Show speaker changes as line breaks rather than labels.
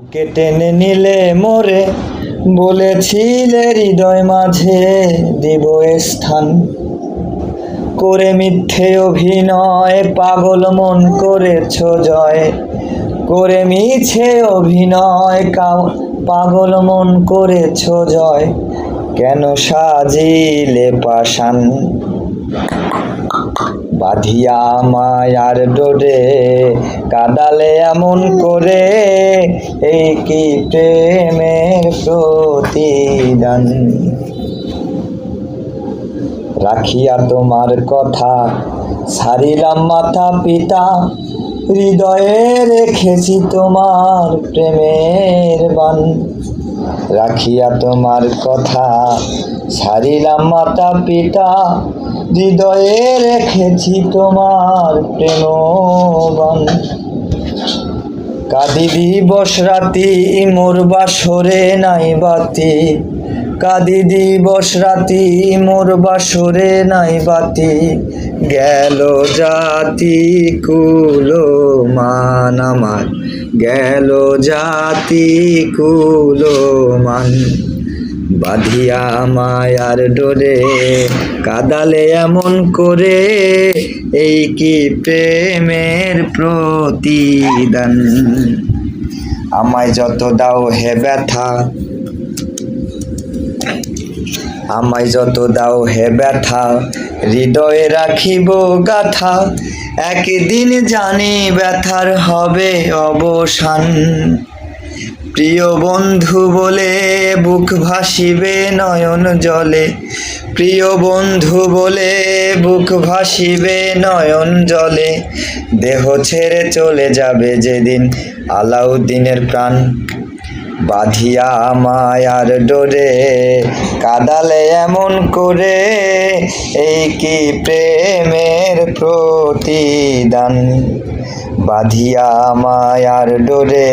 বুকে টেনে নিলে মোরে, বলেছিলে হৃদয় মাঝে দিব স্থান। করে মিথ্যে অভিনয় পাগল মন করেছ জয়, করে মিছে অভিনয় পাগল মন করেছ জয়। কেন সাজিলে পাষাণ, বাঁধিয়া মায়ার ডোরে, কাদালে এমন করে, এই কি প্রেমের প্রতিদান। রাখিয়া তোমার কথা ছাড়িলাম মাতা পিতা, হৃদয়ে রেখেছি তোমার প্রেমের বান। রাখিয়া তোমার কথা ছাড়িলাম মাতা পিতা, হৃদয়ে রেখেছি তোমার প্রেমবান। কাঁদি দিবস রাতি মোর বাসরে নাই বাতি, কাঁদি দিবস রাতি মোর বাসরে নাই বাতি। গেল জাতি কুলো মান আমার, গেল জাতি কুলো মান। বাঁধিয়া মায়ার ডোরে, কাদালে এমন করে, এই কি প্রেমের প্রতিদান। আমায় যত দাও হে ব্যথা, আমায় যত দাও হে ব্যথা, হৃদয়ে রাখিব গাথা। একদিন জানি ব্যথার হবে অবসান। প্রিয় বন্ধু বলে বুক ভাসিবে নয়ন জলে, প্রিয় বন্ধু বলে বুক ভাসিবে নয়ন জলে। দেহ ছেড়ে চলে যাবে যেদিন আলাউদ্দিনের প্রাণ। বাঁধিয়া মায়ার ডোরে, কাদালে এমন করে, এই কি প্রেমের প্রতিদান। বাঁধিয়া মায়ার ডোরে।